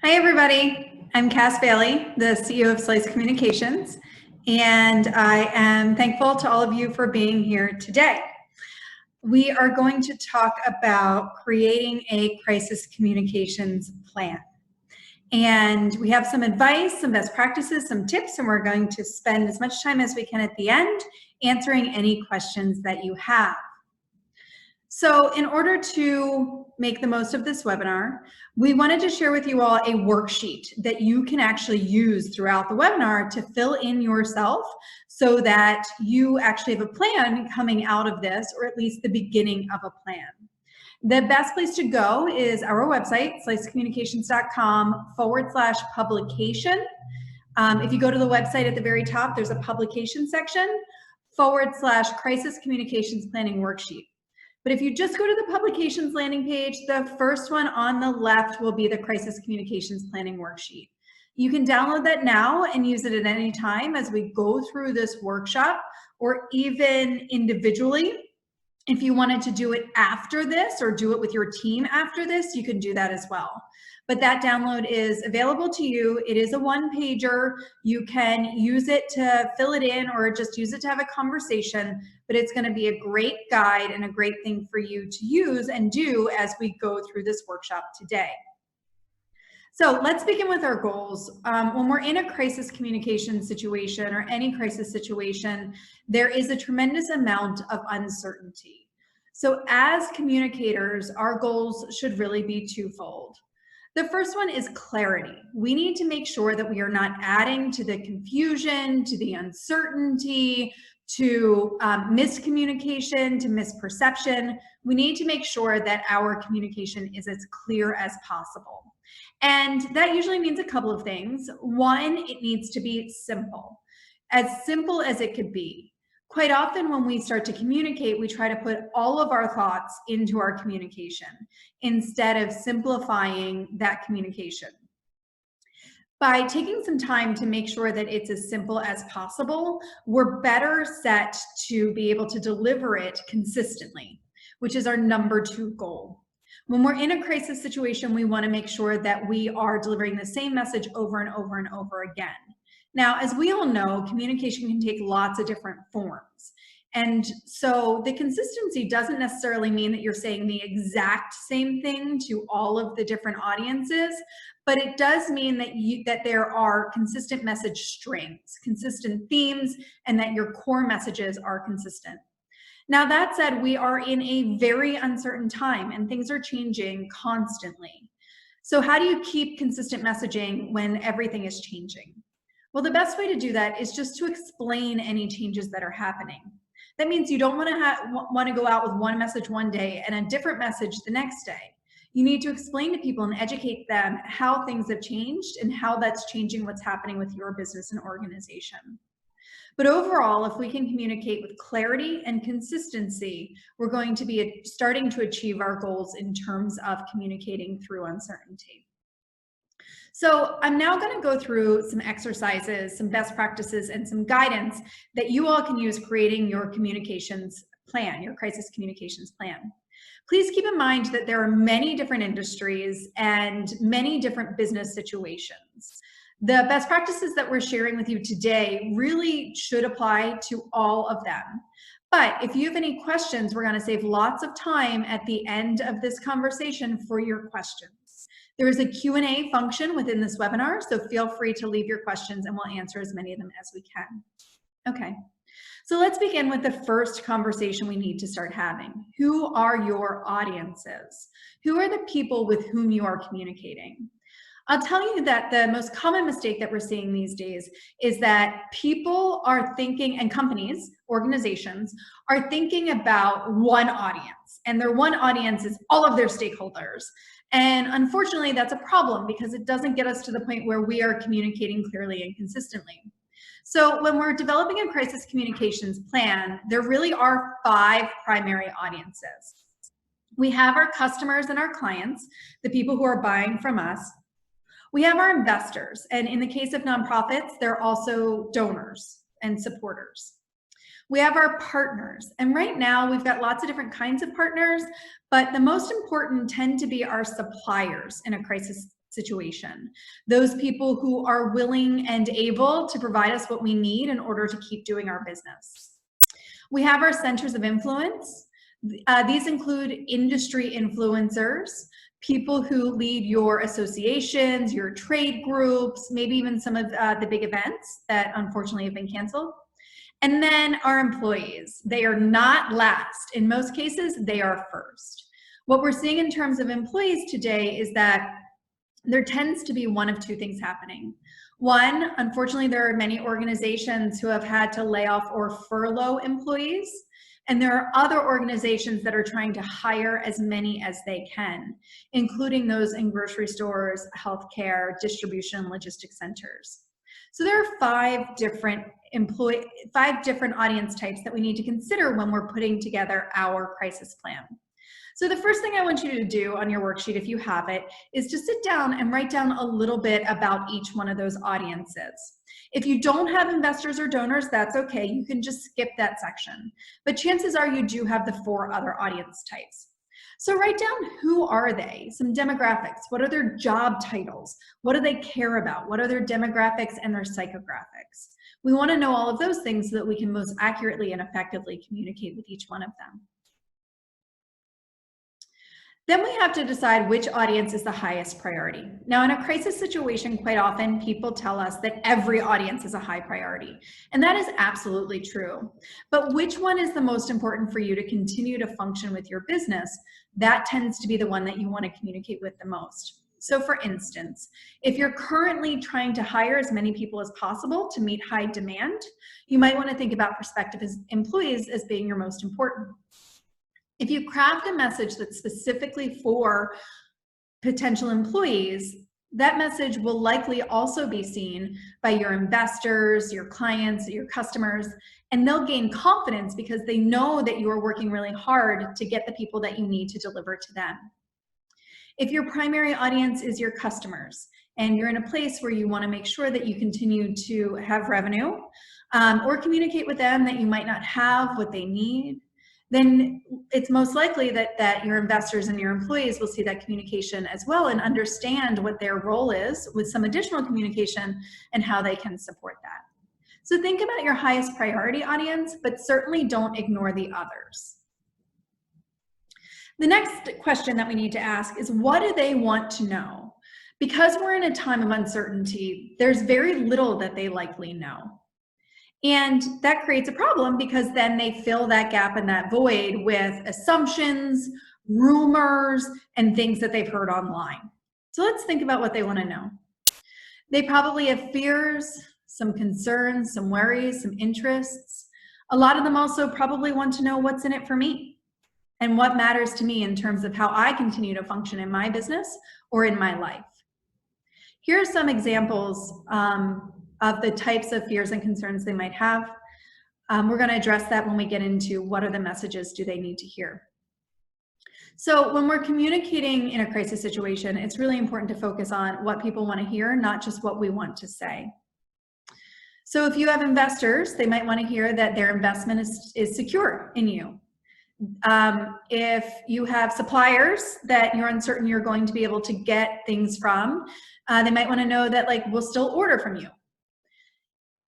Hi, everybody. I'm Cass Bailey, the CEO of Slice Communications, and I am thankful to all of you for being here today. We are going to talk about creating a crisis communications plan. And we have some advice, some best practices, some tips, and we're going to spend as much time as we can at the end answering any questions that you have. So in order to make the most of this webinar, we wanted to share with you all a worksheet that you can actually use throughout the webinar to fill in yourself so that you actually have a plan coming out of this, or at least the beginning of a plan. The best place to go is our website, slicecommunications.com/publication. If you go to the website at the very top, there's a publication section /crisis communications planning worksheet. But if you just go to the publications landing page, the first one on the left will be the crisis communications planning worksheet. You can download that now and use it at any time as we go through this workshop, or even individually. If you wanted to do it after this or do it with your team after this, you can do that as well. But that download is available to you. It is a one-pager. You can use it to fill it in or just use it to have a conversation, but it's going to be a great guide and a great thing for you to use and do as we go through this workshop today. So let's begin with our goals. When we're in a crisis communication situation or any crisis situation, there is a tremendous amount of uncertainty. So as communicators, our goals should really be twofold. The first one is clarity. We need to make sure that we are not adding to the confusion, to the uncertainty, to miscommunication, to misperception. We need to make sure that our communication is as clear as possible. And that usually means a couple of things. One, it needs to be simple as it could be. Quite often when we start to communicate, we try to put all of our thoughts into our communication instead of simplifying that communication. By taking some time to make sure that it's as simple as possible, we're better set to be able to deliver it consistently, which is our number 2 goal. When we're in a crisis situation, we want to make sure that we are delivering the same message over and over and over again. Now, as we all know, communication can take lots of different forms. And so the consistency doesn't necessarily mean that you're saying the exact same thing to all of the different audiences, but it does mean that there are consistent message strings, consistent themes, and that your core messages are consistent. Now, that said, we are in a very uncertain time and things are changing constantly. So how do you keep consistent messaging when everything is changing? Well, the best way to do that is just to explain any changes that are happening. That means you don't want to go out with one message one day and a different message the next day. You need to explain to people and educate them how things have changed and how that's changing what's happening with your business and organization. But overall, if we can communicate with clarity and consistency, we're going to be starting to achieve our goals in terms of communicating through uncertainty. So I'm now going to go through some exercises, some best practices, and some guidance that you all can use creating your communications plan, your crisis communications plan. Please keep in mind that there are many different industries and many different business situations. The best practices that we're sharing with you today really should apply to all of them. But if you have any questions, we're going to save lots of time at the end of this conversation for your questions. There is a Q&A function within this webinar, so feel free to leave your questions and we'll answer as many of them as we can. Okay, so let's begin with the first conversation we need to start having. Who are your audiences? Who are the people with whom you are communicating? I'll tell you that the most common mistake that we're seeing these days is that people are thinking, and companies, organizations, are thinking about one audience, and their one audience is all of their stakeholders. And unfortunately, that's a problem because it doesn't get us to the point where we are communicating clearly and consistently. So when we're developing a crisis communications plan, there really are 5 primary audiences. We have our customers and our clients, the people who are buying from us. We have our investors, and in the case of nonprofits, they're also donors and supporters. We have our partners, and right now we've got lots of different kinds of partners, but the most important tend to be our suppliers in a crisis situation. Those people who are willing and able to provide us what we need in order to keep doing our business. We have our centers of influence. These include industry influencers, people who lead your associations, your trade groups, maybe even some of the big events that unfortunately have been canceled. And then our employees. They are not last. In most cases, they are first. What we're seeing in terms of employees today is that there tends to be one of two things happening. One, unfortunately, there are many organizations who have had to lay off or furlough employees. And there are other organizations that are trying to hire as many as they can, including those in grocery stores, healthcare, distribution, and logistics centers. So there are five different audience types that we need to consider when we're putting together our crisis plan. So the first thing I want you to do on your worksheet, if you have it, is to sit down and write down a little bit about each one of those audiences. If you don't have investors or donors, that's okay. You can just skip that section. But chances are you do have the 4 other audience types. So write down, who are they? Some demographics. What are their job titles? What do they care about? What are their demographics and their psychographics? We want to know all of those things so that we can most accurately and effectively communicate with each one of them. Then we have to decide which audience is the highest priority. Now, in a crisis situation, quite often people tell us that every audience is a high priority, and that is absolutely true. But which one is the most important for you to continue to function with your business? That tends to be the one that you want to communicate with the most. So for instance, if you're currently trying to hire as many people as possible to meet high demand, you might want to think about prospective employees as being your most important. If you craft a message that's specifically for potential employees, that message will likely also be seen by your investors, your clients, your customers, and they'll gain confidence because they know that you are working really hard to get the people that you need to deliver to them. If your primary audience is your customers and you're in a place where you want to make sure that you continue to have revenue or communicate with them that you might not have what they need, then it's most likely that your investors and your employees will see that communication as well and understand what their role is with some additional communication and how they can support that. So think about your highest priority audience, but certainly don't ignore the others. The next question that we need to ask is, what do they want to know? Because we're in a time of uncertainty, there's very little that they likely know. And that creates a problem because then they fill that gap and that void with assumptions, rumors, and things that they've heard online. So let's think about what they want to know. They probably have fears, some concerns, some worries, some interests. A lot of them also probably want to know what's in it for me and what matters to me in terms of how I continue to function in my business or in my life. Here are some examples of the types of fears and concerns they might have. We're going to address that when we get into what are the messages do they need to hear. So when we're communicating in a crisis situation, it's really important to focus on what people want to hear, not just what we want to say. So if you have investors, they might want to hear that their investment is secure in you. If you have suppliers that you're uncertain you're going to be able to get things from, they might want to know that we'll still order from you.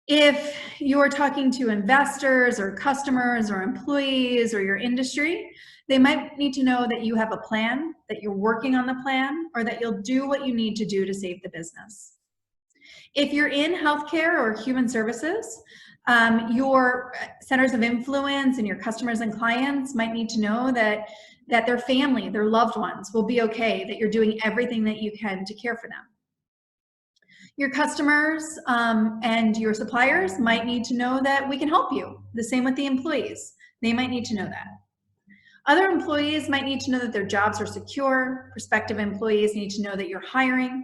If you're talking to investors or customers or employees or your industry, they might need to know that you have a plan, that you're working on the plan, or that you'll do what you need to do to save the business. If you're in healthcare or human services, your centers of influence and your customers and clients might need to know that their family, their loved ones will be okay, that you're doing everything that you can to care for them. Your customers and your suppliers might need to know that we can help you. The same with the employees. They might need to know that. Other employees might need to know that their jobs are secure. Prospective employees need to know that you're hiring.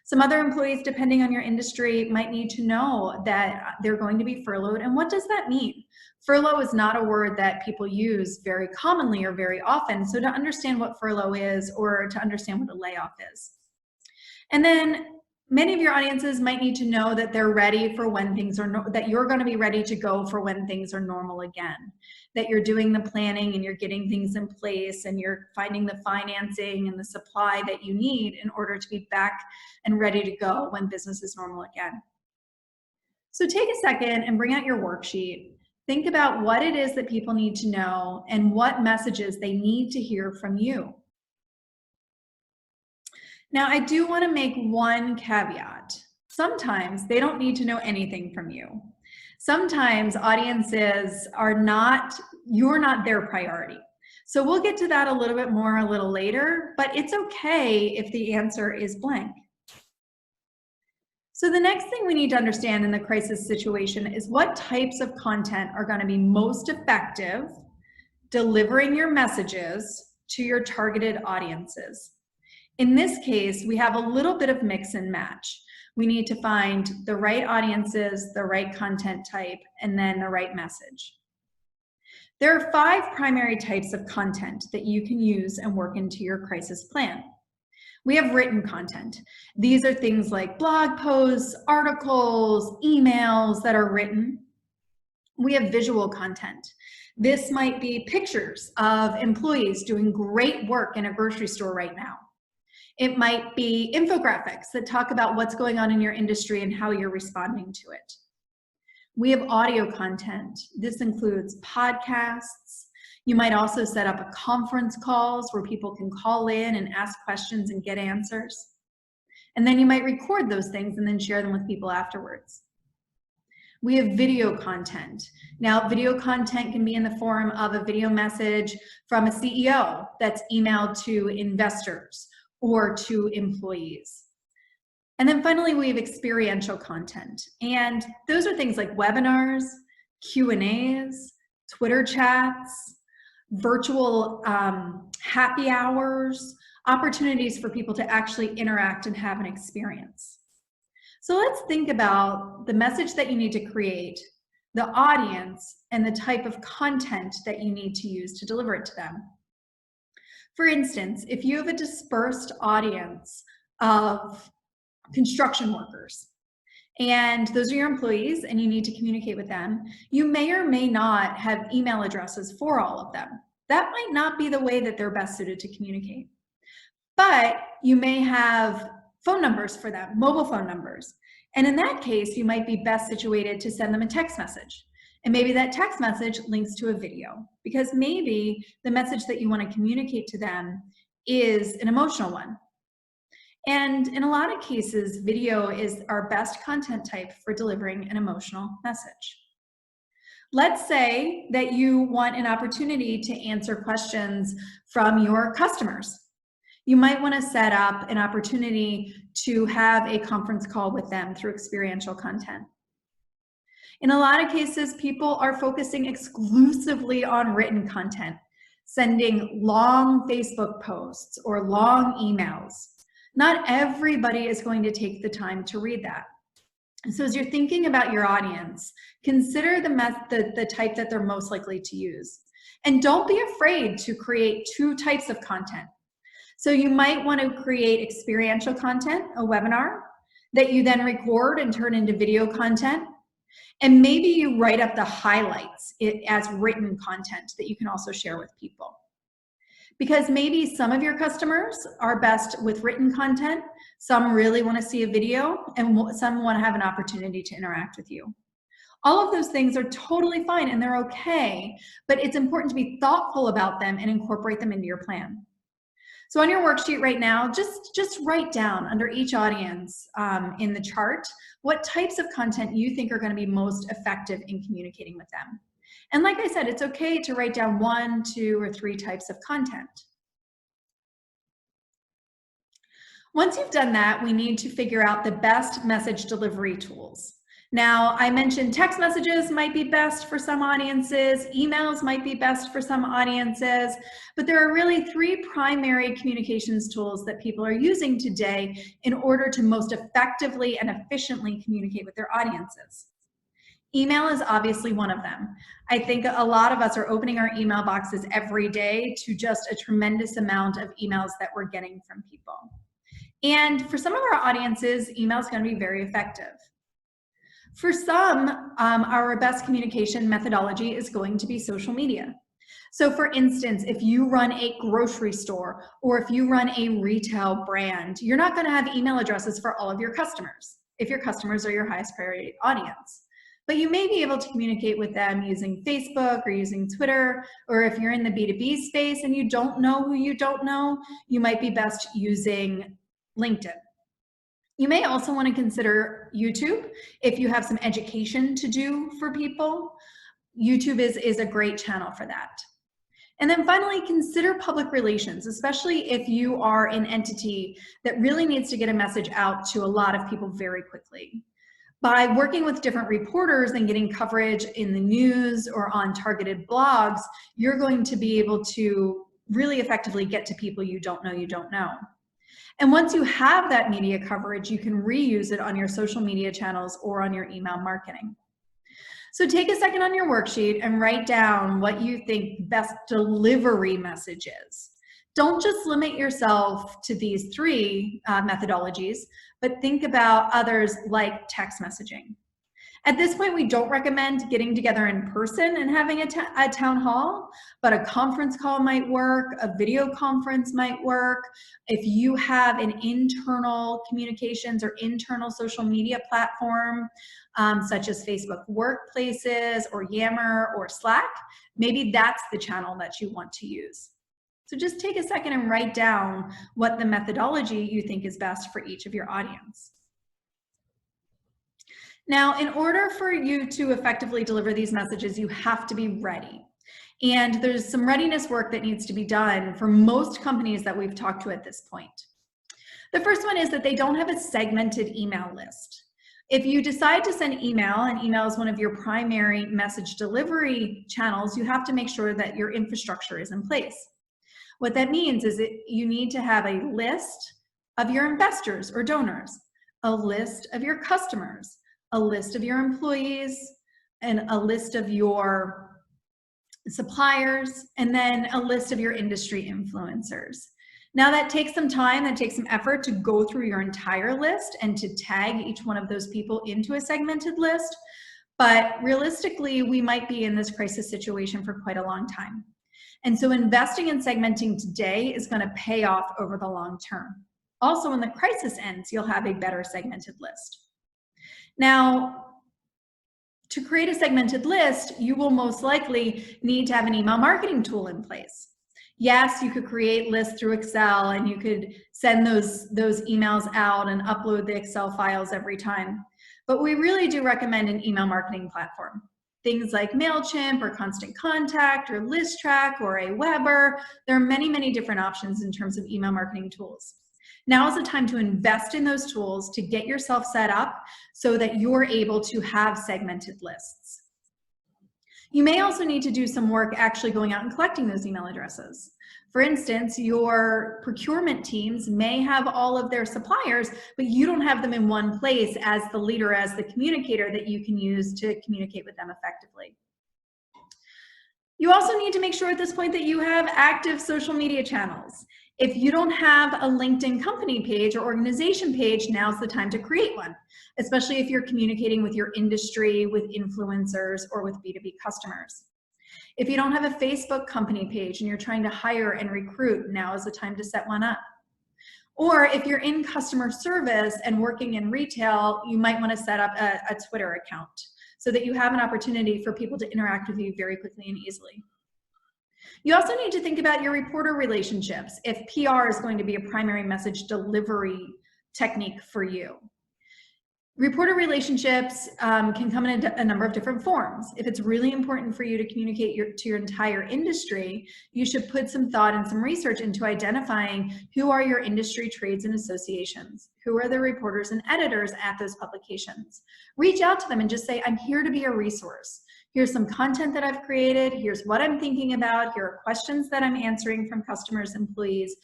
Some other employees, depending on your industry, might need to know that they're going to be furloughed. And what does that mean? Furlough is not a word that people use very commonly or very often. So to understand what furlough is or to understand what a layoff is. And then Many of your audiences might need to know that they're ready for when things are, that you're going to be ready to go for when things are normal again, that you're doing the planning and you're getting things in place and you're finding the financing and the supply that you need in order to be back and ready to go when business is normal again. So take a second and bring out your worksheet. Think about what it is that people need to know and what messages they need to hear from you. Now, I do want to make one caveat. Sometimes they don't need to know anything from you. Sometimes audiences are not, you're not their priority. So we'll get to that a little bit more a little later, but it's okay if the answer is blank. So the next thing we need to understand in the crisis situation is what types of content are going to be most effective delivering your messages to your targeted audiences. In this case, we have a little bit of mix and match. We need to find the right audiences, the right content type, and then the right message. There are 5 primary types of content that you can use and work into your crisis plan. We have written content. These are things like blog posts, articles, emails that are written. We have visual content. This might be pictures of employees doing great work in a grocery store right now. It might be infographics that talk about what's going on in your industry and how you're responding to it. We have audio content. This includes podcasts. You might also set up a conference calls where people can call in and ask questions and get answers. And then you might record those things and then share them with people afterwards. We have video content. Now, video content can be in the form of a video message from a CEO that's emailed to investors or to employees. And then finally, we have experiential content. And those are things like webinars, Q&As, Twitter chats, virtual happy hours, opportunities for people to actually interact and have an experience. So let's think about the message that you need to create, the audience, and the type of content that you need to use to deliver it to them. For instance, if you have a dispersed audience of construction workers, and those are your employees and you need to communicate with them, you may or may not have email addresses for all of them. That might not be the way that they're best suited to communicate. But you may have phone numbers for them, mobile phone numbers. And in that case, you might be best situated to send them a text message. And maybe that text message links to a video, because maybe the message that you want to communicate to them is an emotional one. And in a lot of cases, video is our best content type for delivering an emotional message. Let's say that you want an opportunity to answer questions from your customers. You might want to set up an opportunity to have a conference call with them through experiential content. In a lot of cases, people are focusing exclusively on written content, sending long Facebook posts or long emails. Not everybody is going to take the time to read that. So as you're thinking about your audience, consider the type that they're most likely to use. And don't be afraid to create 2 types of content. So you might want to create experiential content, a webinar, that you then record and turn into video content. And maybe you write up the highlights as written content that you can also share with people. Because maybe some of your customers are best with written content, some really want to see a video, and some want to have an opportunity to interact with you. All of those things are totally fine and they're okay, but it's important to be thoughtful about them and incorporate them into your plan. So on your worksheet right now, just write down under each audience in the chart what types of content you think are going to be most effective in communicating with them. And like I said, it's okay to write down 1, 2, or 3 types of content. Once you've done that, we need to figure out the best message delivery tools. Now, I mentioned text messages might be best for some audiences, emails might be best for some audiences, but there are really 3 primary communications tools that people are using today in order to most effectively and efficiently communicate with their audiences. Email is obviously one of them. I think a lot of us are opening our email boxes every day to just a tremendous amount of emails that we're getting from people. And for some of our audiences, email is going to be very effective. For some, our best communication methodology is going to be social media. So for instance, if you run a grocery store or if you run a retail brand, you're not going to have email addresses for all of your customers if your customers are your highest priority audience. But you may be able to communicate with them using Facebook or using Twitter, or if you're in the B2B space and you don't know who you don't know, you might be best using LinkedIn. You may also want to consider YouTube if you have some education to do for people. YouTube is a great channel for that. And then finally, consider public relations, especially if you are an entity that really needs to get a message out to a lot of people very quickly. By working with different reporters and getting coverage in the news or on targeted blogs, you're going to be able to really effectively get to people you don't know. And once you have that media coverage, you can reuse it on your social media channels or on your email marketing. So take a second on your worksheet and write down what you think best delivery message is. Don't just limit yourself to these three methodologies, but think about others like text messaging. At this point, we don't recommend getting together in person and having a town hall, but a conference call might work, a video conference might work. If you have an internal communications or internal social media platform, such as Facebook Workplaces or Yammer or Slack, maybe that's the channel that you want to use. So just take a second and write down what the methodology you think is best for each of your audience. Now, in order for you to effectively deliver these messages, you have to be ready. And there's some readiness work that needs to be done for most companies that we've talked to at this point. The first one is that they don't have a segmented email list. If you decide to send email, and email is one of your primary message delivery channels, you have to make sure that your infrastructure is in place. What that means is that you need to have a list of your investors or donors, a list of your customers, a list of your employees, and a list of your suppliers, and then a list of your industry influencers. Now that takes some time, that takes some effort to go through your entire list and to tag each one of those people into a segmented list. But realistically, we might be in this crisis situation for quite a long time. And so investing in segmenting today is going to pay off over the long term. Also, when the crisis ends, you'll have a better segmented list. Now, to create a segmented list, you will most likely need to have an email marketing tool in place. Yes, you could create lists through Excel and you could send those emails out and upload the Excel files every time. But we really do recommend an email marketing platform. Things like MailChimp or Constant Contact or ListTrack or Aweber. There are many, many different options in terms of email marketing tools. Now is the time to invest in those tools to get yourself set up so that you're able to have segmented lists. You may also need to do some work actually going out and collecting those email addresses. For instance, your procurement teams may have all of their suppliers, but you don't have them in one place as the leader, as the communicator that you can use to communicate with them effectively. You also need to make sure at this point that you have active social media channels. If you don't have a LinkedIn company page or organization page, now's the time to create one, especially if you're communicating with your industry, with influencers, or with B2B customers. If you don't have a Facebook company page and you're trying to hire and recruit, now is the time to set one up. Or if you're in customer service and working in retail, you might want to set up a Twitter account so that you have an opportunity for people to interact with you very quickly and easily. You also need to think about your reporter relationships if PR is going to be a primary message delivery technique for you. Reporter relationships can come in a number of different forms. If it's really important for you to communicate to your entire industry, you should put some thought and some research into identifying who are your industry trades and associations, who are the reporters and editors at those publications. Reach out to them and just say, I'm here to be a resource. Here's some content that I've created. Here's what I'm thinking about. Here are questions that I'm answering from customers, employees,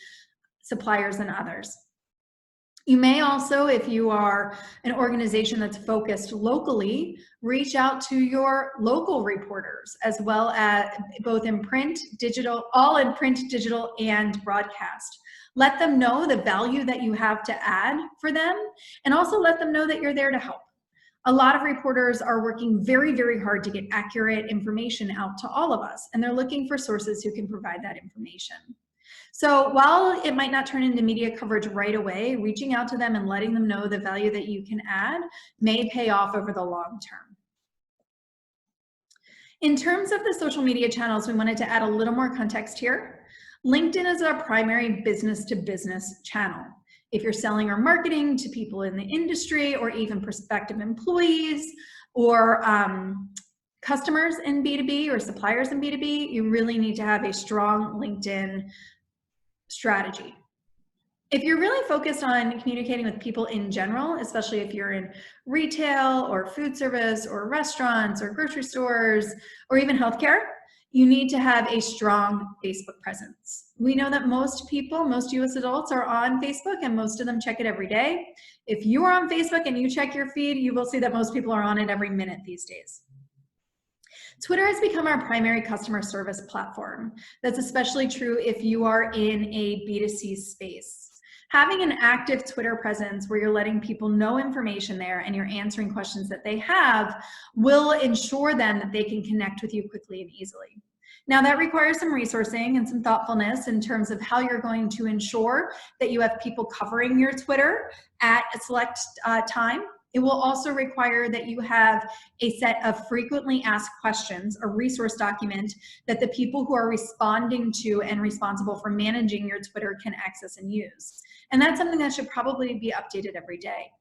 suppliers, and others. You may also, if you are an organization that's focused locally, reach out to your local reporters, as well as both in print, digital, all in print, digital, and broadcast. Let them know the value that you have to add for them, and also let them know that you're there to help. A lot of reporters are working very, very hard to get accurate information out to all of us, and they're looking for sources who can provide that information. So while it might not turn into media coverage right away, reaching out to them and letting them know the value that you can add may pay off over the long term. In terms of the social media channels, we wanted to add a little more context here. LinkedIn is our primary business-to-business channel. If you're selling or marketing to people in the industry or even prospective employees or customers in B2B or suppliers in B2B, you really need to have a strong LinkedIn strategy. If you're really focused on communicating with people in general, especially if you're in retail or food service or restaurants or grocery stores or even healthcare, you need to have a strong Facebook presence. We know that most people, most US adults are on Facebook and most of them check it every day. If you are on Facebook and you check your feed, you will see that most people are on it every minute these days. Twitter has become our primary customer service platform. That's especially true if you are in a B2C space. Having an active Twitter presence where you're letting people know information there and you're answering questions that they have will ensure then that they can connect with you quickly and easily. Now that requires some resourcing and some thoughtfulness in terms of how you're going to ensure that you have people covering your Twitter at a select time. It will also require that you have a set of frequently asked questions, a resource document that the people who are responding to and responsible for managing your Twitter can access and use. And that's something that should probably be updated every day.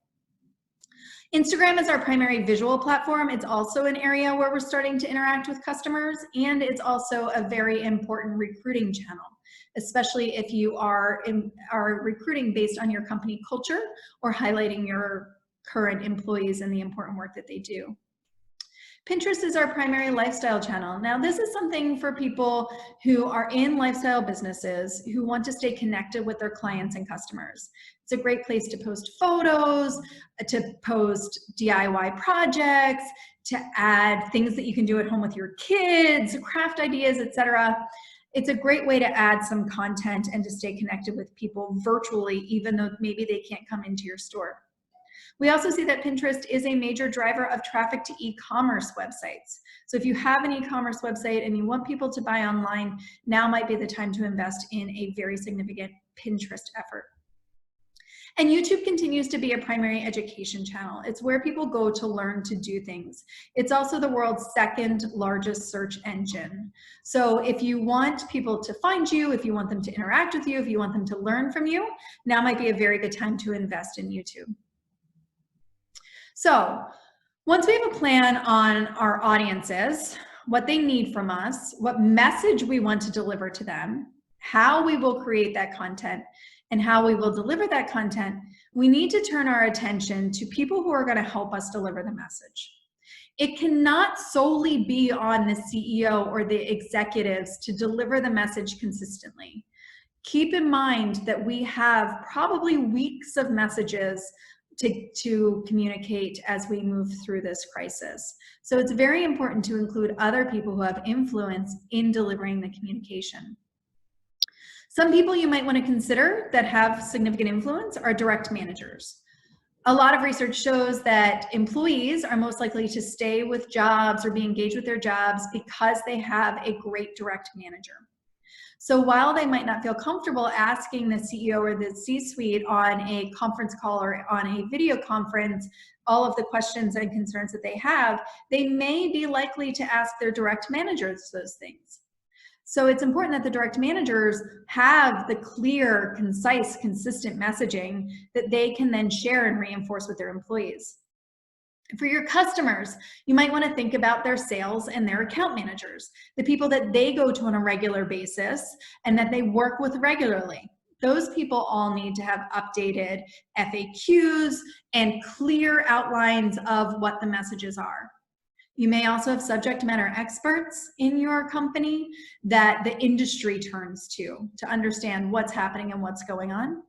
Instagram is our primary visual platform. It's also an area where we're starting to interact with customers, and it's also a very important recruiting channel, especially if you are recruiting based on your company culture or highlighting your current employees and the important work that they do. Pinterest is our primary lifestyle channel. Now, this is something for people who are in lifestyle businesses who want to stay connected with their clients and customers. It's a great place to post photos, to post DIY projects, to add things that you can do at home with your kids, craft ideas, etc. It's a great way to add some content and to stay connected with people virtually, even though maybe they can't come into your store. We also see that Pinterest is a major driver of traffic to e-commerce websites. So if you have an e-commerce website and you want people to buy online, now might be the time to invest in a very significant Pinterest effort. And YouTube continues to be a primary education channel. It's where people go to learn to do things. It's also the world's second largest search engine. So if you want people to find you, if you want them to interact with you, if you want them to learn from you, now might be a very good time to invest in YouTube. So once we have a plan on our audiences, what they need from us, what message we want to deliver to them, how we will create that content, and how we will deliver that content, we need to turn our attention to people who are going to help us deliver the message. It cannot solely be on the CEO or the executives to deliver the message consistently. Keep in mind that we have probably weeks of messages to communicate as we move through this crisis. So it's very important to include other people who have influence in delivering the communication. Some people you might want to consider that have significant influence are direct managers. A lot of research shows that employees are most likely to stay with jobs or be engaged with their jobs because they have a great direct manager. So while they might not feel comfortable asking the CEO or the C-suite on a conference call or on a video conference all of the questions and concerns that they have, they may be likely to ask their direct managers those things. So it's important that the direct managers have the clear, concise, consistent messaging that they can then share and reinforce with their employees. For your customers, you might want to think about their sales and their account managers, the people that they go to on a regular basis and that they work with regularly. Those people all need to have updated FAQs and clear outlines of what the messages are. You may also have subject matter experts in your company that the industry turns to understand what's happening and what's going on.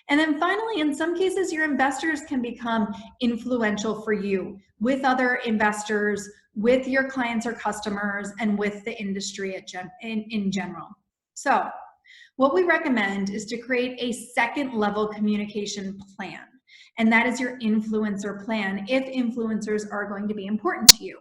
And then finally, in some cases, your investors can become influential for you with other investors, with your clients or customers, and with the industry in general. So what we recommend is to create a second level communication plan. And that is your influencer plan if influencers are going to be important to you.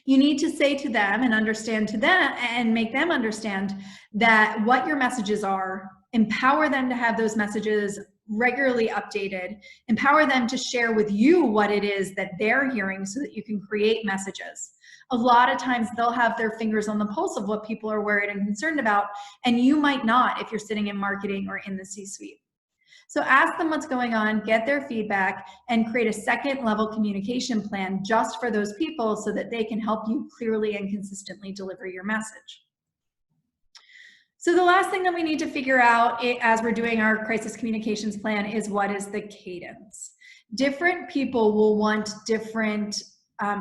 You need to say to them and understand to them and make them understand that what your messages are, empower them to have those messages regularly updated, empower them to share with you what it is that they're hearing so that you can create messages. A lot of times they'll have their fingers on the pulse of what people are worried and concerned about, and you might not if you're sitting in marketing or in the C-suite. So ask them what's going on, get their feedback, and create a second level communication plan just for those people so that they can help you clearly and consistently deliver your message. So the last thing that we need to figure out as we're doing our crisis communications plan is what is the cadence. Different people will want different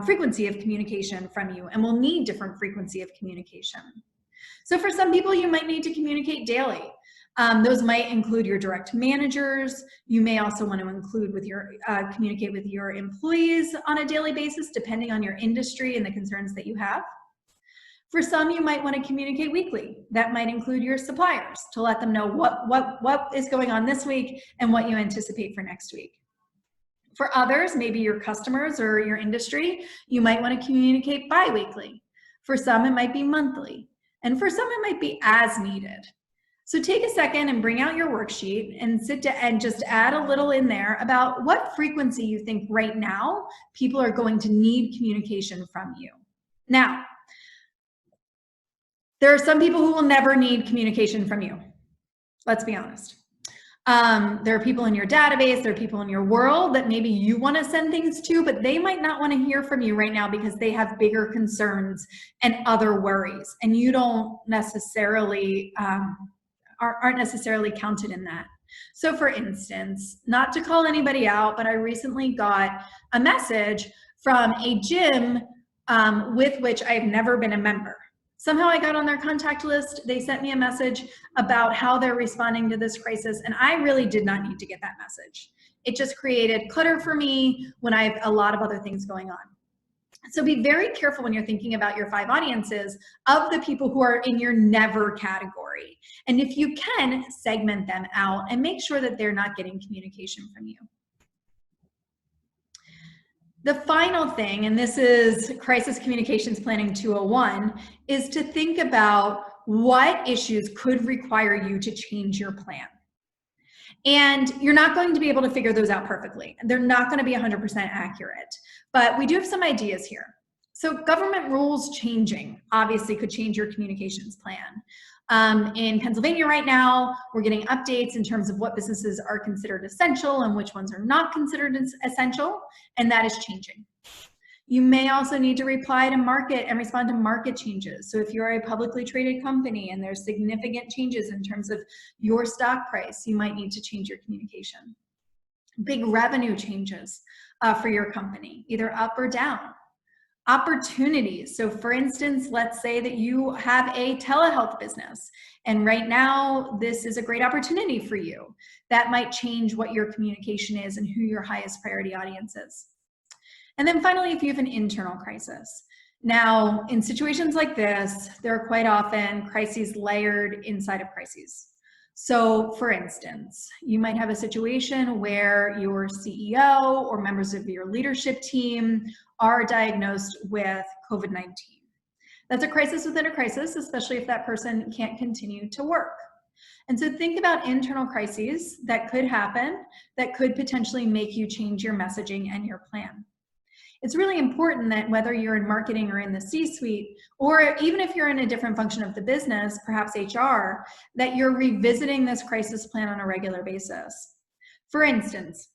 frequency of communication from you and will need different frequency of communication. So for some people, you might need to communicate daily. Those might include your direct managers. You may also want to include with your communicate with your employees on a daily basis, depending on your industry and the concerns that you have. For some, you might want to communicate weekly. That might include your suppliers to let them know what is going on this week and what you anticipate for next week. For others, maybe your customers or your industry, you might want to communicate bi-weekly. For some, it might be monthly. And for some, it might be as needed. So take a second and bring out your worksheet and sit down and just add a little in there about what frequency you think right now people are going to need communication from you. Now, there are some people who will never need communication from you. Let's be honest. There are people in your database, there are people in your world that maybe you want to send things to, but they might not want to hear from you right now because they have bigger concerns and other worries, and you don't necessarily aren't necessarily counted in that. So for instance, not to call anybody out, but I recently got a message from a gym with which I've never been a member. Somehow I got on their contact list. They sent me a message about how they're responding to this crisis, and I really did not need to get that message. It just created clutter for me when I have a lot of other things going on. So be very careful when you're thinking about your 5 audiences of the people who are in your never category. And if you can, segment them out and make sure that they're not getting communication from you. The final thing, and this is Crisis Communications Planning 201, is to think about what issues could require you to change your plan. And you're not going to be able to figure those out perfectly. They're not going to be 100% accurate, but we do have some ideas here. So government rules changing obviously could change your communications plan. In Pennsylvania right now, we're getting updates in terms of what businesses are considered essential and which ones are not considered essential, and that is changing. You may also need to reply to market and respond to market changes. So if you're a publicly traded company and there's significant changes in terms of your stock price, you might need to change your communication. Big revenue changes for your company, either up or down. Opportunities. So for instance, let's say that you have a telehealth business and right now this is a great opportunity for you. That might change what your communication is and who your highest priority audience is. And then finally, if you have an internal crisis. Now, in situations like this, there are quite often crises layered inside of crises. So for instance, you might have a situation where your CEO or members of your leadership team are diagnosed with COVID-19. That's a crisis within a crisis, especially if that person can't continue to work. And so think about internal crises that could happen that could potentially make you change your messaging and your plan. It's really important that whether you're in marketing or in the C-suite, or even if you're in a different function of the business, perhaps HR, that you're revisiting this crisis plan on a regular basis. For instance,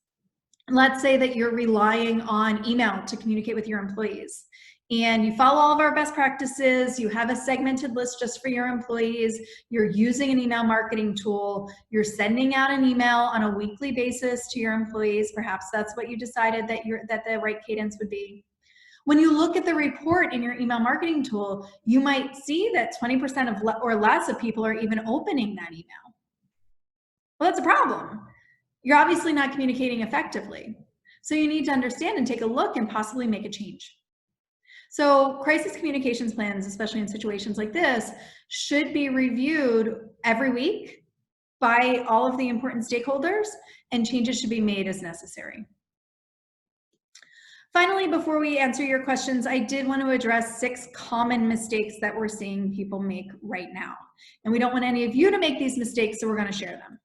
let's say that you're relying on email to communicate with your employees and you follow all of our best practices, you have a segmented list just for your employees, you're using an email marketing tool, you're sending out an email on a weekly basis to your employees, perhaps that's what you decided that the right cadence would be. When you look at the report in your email marketing tool, you might see that 20% or less of people are even opening that email. Well, that's a problem. You're obviously not communicating effectively. So you need to understand and take a look and possibly make a change. So crisis communications plans, especially in situations like this, should be reviewed every week by all of the important stakeholders, and changes should be made as necessary. Finally, before we answer your questions, I did want to address 6 common mistakes that we're seeing people make right now. And we don't want any of you to make these mistakes, so we're going to share them.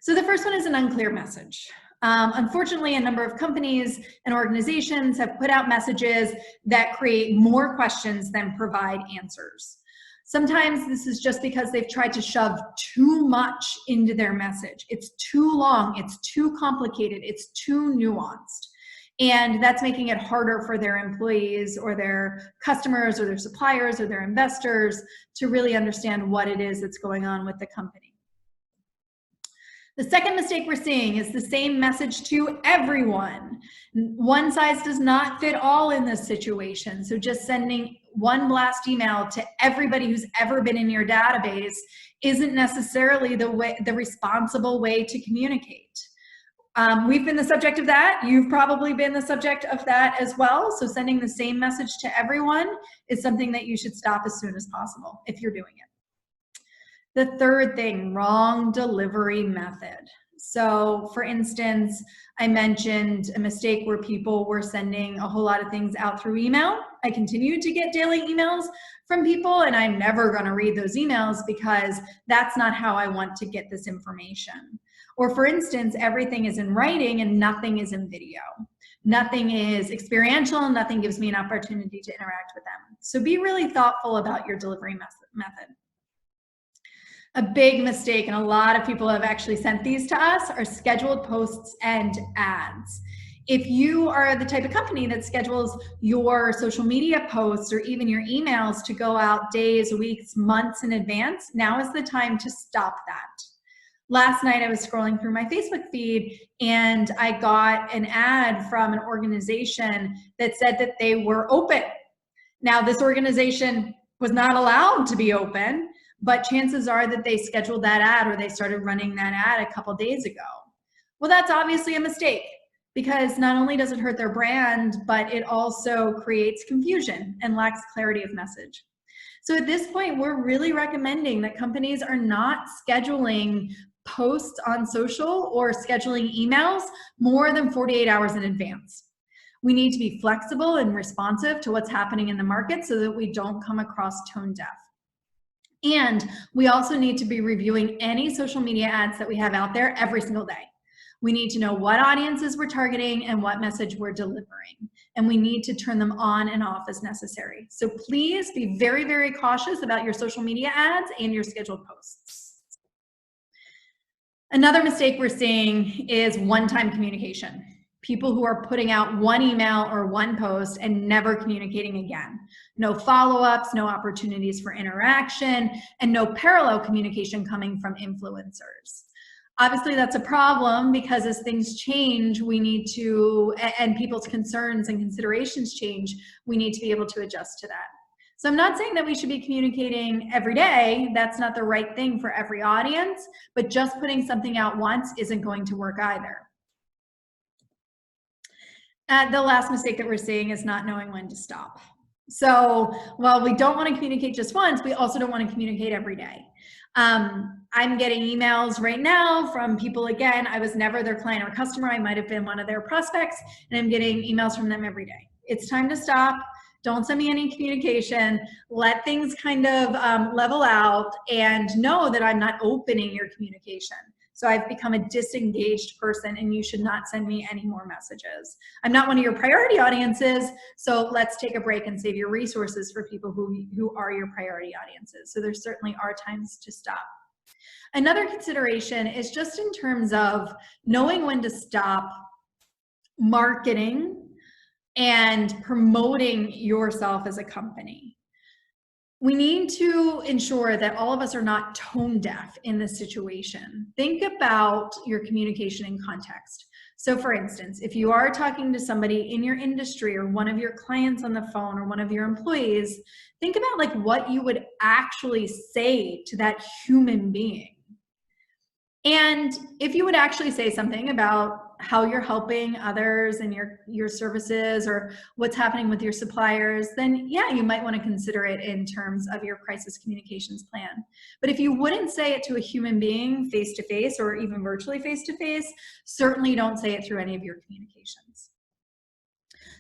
So the first one is an unclear message. Unfortunately, a number of companies and organizations have put out messages that create more questions than provide answers. Sometimes this is just because they've tried to shove too much into their message. It's too long, it's too complicated, it's too nuanced. And that's making it harder for their employees or their customers or their suppliers or their investors to really understand what it is that's going on with the company. The second mistake we're seeing is the same message to everyone. One size does not fit all in this situation. So just sending one blast email to everybody who's ever been in your database isn't necessarily the responsible way to communicate. We've been the subject of that. You've probably been the subject of that as well. So sending the same message to everyone is something that you should stop as soon as possible if you're doing it. The third thing, wrong delivery method. So for instance, I mentioned a mistake where people were sending a whole lot of things out through email. I continue to get daily emails from people, and I'm never going to read those emails because that's not how I want to get this information. Or for instance, everything is in writing and nothing is in video. Nothing is experiential, nothing gives me an opportunity to interact with them. So be really thoughtful about your delivery method. A big mistake, and a lot of people have actually sent these to us, are scheduled posts and ads. If you are the type of company that schedules your social media posts or even your emails to go out days, weeks, months in advance, now is the time to stop that. Last night I was scrolling through my Facebook feed and I got an ad from an organization that said that they were open. Now this organization was not allowed to be open, but chances are that they scheduled that ad or they started running that ad a couple days ago. Well, that's obviously a mistake because not only does it hurt their brand, but it also creates confusion and lacks clarity of message. So at this point, we're really recommending that companies are not scheduling posts on social or scheduling emails more than 48 hours in advance. We need to be flexible and responsive to what's happening in the market so that we don't come across tone deaf. And we also need to be reviewing any social media ads that we have out there every single day. We need to know what audiences we're targeting and what message we're delivering. And we need to turn them on and off as necessary. So please be very, very cautious about your social media ads and your scheduled posts. Another mistake we're seeing is one-time communication. People who are putting out one email or one post and never communicating again. No follow-ups, no opportunities for interaction, and no parallel communication coming from influencers. Obviously, that's a problem because as things change, we need to, and people's concerns and considerations change, we need to be able to adjust to that. So I'm not saying that we should be communicating every day. That's not the right thing for every audience, but just putting something out once isn't going to work either. The last mistake that we're seeing is not knowing when to stop. So while we don't want to communicate just once, we also don't want to communicate every day. I'm getting emails right now from people, again, I was never their client or customer, I might have been one of their prospects, and I'm getting emails from them every day. It's time to stop. Don't send me any communication. Let things kind of level out and know that I'm not opening your communication. So I've become a disengaged person and you should not send me any more messages. I'm not one of your priority audiences, so let's take a break and save your resources for people who are your priority audiences. So there certainly are times to stop. Another consideration is just in terms of knowing when to stop marketing and promoting yourself as a company. We need to ensure that all of us are not tone deaf in this situation. Think about your communication in context. So for instance, if you are talking to somebody in your industry or one of your clients on the phone or one of your employees, think about like what you would actually say to that human being. And if you would actually say something about how you're helping others and your services or what's happening with your suppliers, then yeah, you might want to consider it in terms of your crisis communications plan. But if you wouldn't say it to a human being face to face or even virtually face to face, certainly don't say it through any of your communications.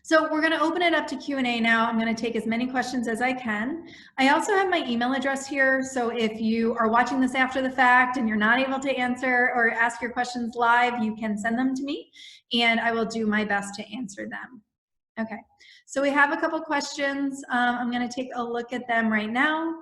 So we're going to open it up to Q&A now. I'm going to take as many questions as I can. I also have my email address here. So if you are watching this after the fact and you're not able to answer or ask your questions live, you can send them to me and I will do my best to answer them. Okay, so we have a couple questions. I'm going to take a look at them right now.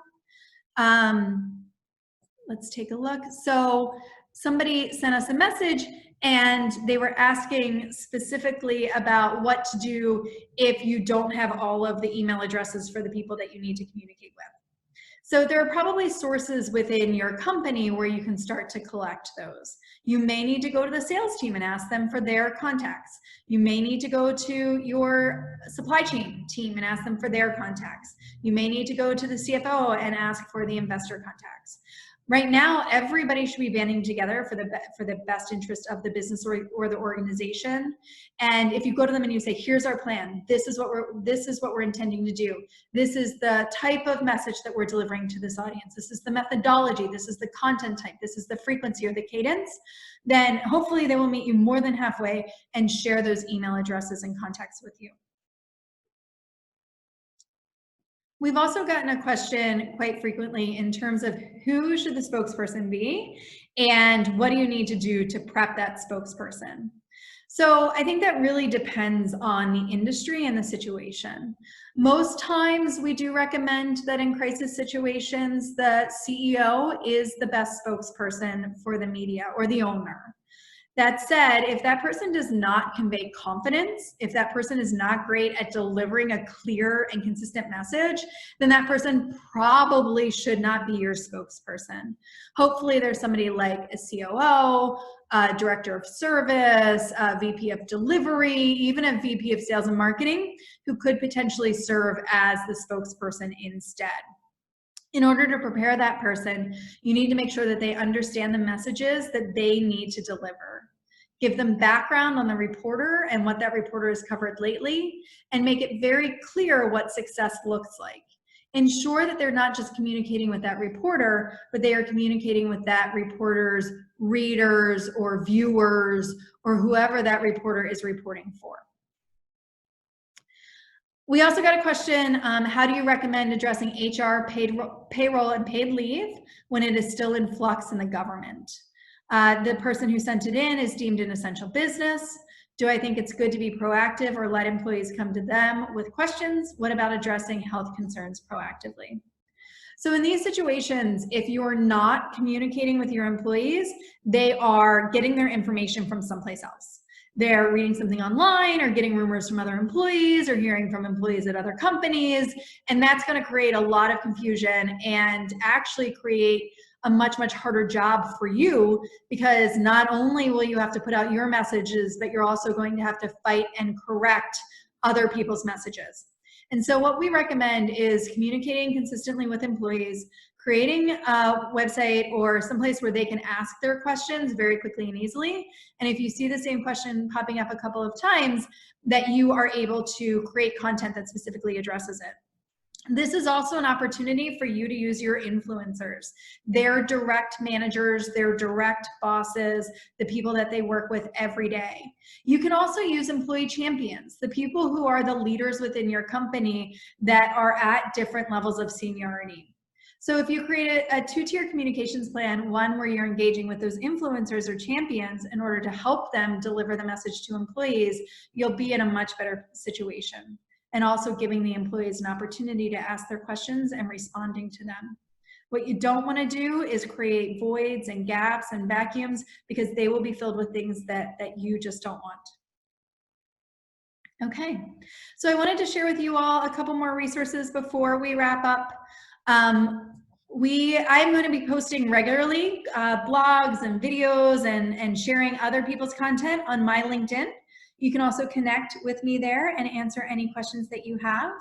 Let's take a look. So somebody sent us a message and they were asking specifically about what to do if you don't have all of the email addresses for the people that you need to communicate with. So there are probably sources within your company where you can start to collect those. You may need to go to the sales team and ask them for their contacts. You may need to go to your supply chain team and ask them for their contacts. You may need to go to the CFO and ask for the investor contacts. Right now, everybody should be banding together for the best interest of the business or the organization. And if you go to them and you say, "Here's our plan. This is what we're intending to do. This is the type of message that we're delivering to this audience. This is the methodology. This is the content type. This is the frequency or the cadence," then hopefully they will meet you more than halfway and share those email addresses and contacts with you. We've also gotten a question quite frequently in terms of who should the spokesperson be and what do you need to do to prep that spokesperson? So I think that really depends on the industry and the situation. Most times we do recommend that in crisis situations, the CEO is the best spokesperson for the media or the owner. That said, if that person does not convey confidence, if that person is not great at delivering a clear and consistent message, then that person probably should not be your spokesperson. Hopefully there's somebody like a COO, a director of service, a VP of delivery, even a VP of sales and marketing who could potentially serve as the spokesperson instead. In order to prepare that person, you need to make sure that they understand the messages that they need to deliver. Give them background on the reporter and what that reporter has covered lately, and make it very clear what success looks like. Ensure that they're not just communicating with that reporter, but they are communicating with that reporter's readers or viewers or whoever that reporter is reporting for. We also got a question, how do you recommend addressing HR, payroll, and paid leave when it is still in flux in the government? The person who sent it in is deemed an essential business. Do I think it's good to be proactive or let employees come to them with questions? What about addressing health concerns proactively? So in these situations, if you're not communicating with your employees, they are getting their information from someplace else. They're reading something online or getting rumors from other employees or hearing from employees at other companies. And that's going to create a lot of confusion and actually create a much, much harder job for you, because not only will you have to put out your messages, but you're also going to have to fight and correct other people's messages. And so what we recommend is communicating consistently with employees, creating a website or someplace where they can ask their questions very quickly and easily. And if you see the same question popping up a couple of times, that you are able to create content that specifically addresses it. This is also an opportunity for you to use your influencers, their direct managers, their direct bosses, the people that they work with every day. You can also use employee champions, the people who are the leaders within your company that are at different levels of seniority. So if you create a two-tier communications plan, one where you're engaging with those influencers or champions in order to help them deliver the message to employees, you'll be in a much better situation. And also giving the employees an opportunity to ask their questions and responding to them. What you don't want to do is create voids and gaps and vacuums, because they will be filled with things that you just don't want. Okay, so I wanted to share with you all a couple more resources before we wrap up. I'm going to be posting regularly blogs and videos and sharing other people's content on my LinkedIn. You can also connect with me there and answer any questions that you have.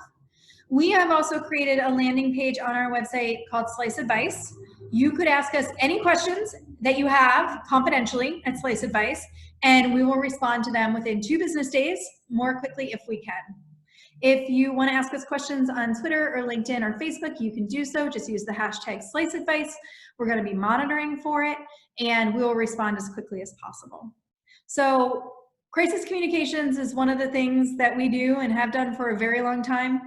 We have also created a landing page on our website called Slice Advice. You could ask us any questions that you have confidentially at Slice Advice, and we will respond to them within 2 business days, more quickly if we can. If you want to ask us questions on Twitter or LinkedIn or Facebook, you can do so. Just use the hashtag SliceAdvice. We're going to be monitoring for it, and we will respond as quickly as possible. So crisis communications is one of the things that we do and have done for a very long time.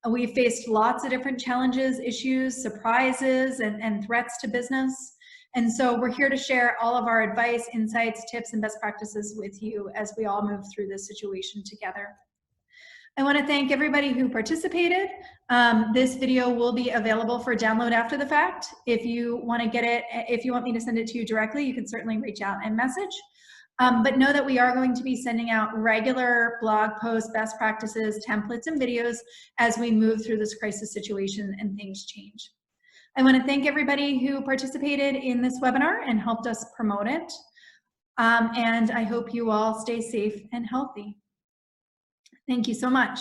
We've faced lots of different challenges, issues, surprises, and threats to business. And so we're here to share all of our advice, insights, tips, and best practices with you as we all move through this situation together. I want to thank everybody who participated. This video will be available for download after the fact. If you want to get it, if you want me to send it to you directly, you can certainly reach out and message. But know that we are going to be sending out regular blog posts, best practices, templates, and videos as we move through this crisis situation and things change. I want to thank everybody who participated in this webinar and helped us promote it. And I hope you all stay safe and healthy. Thank you so much.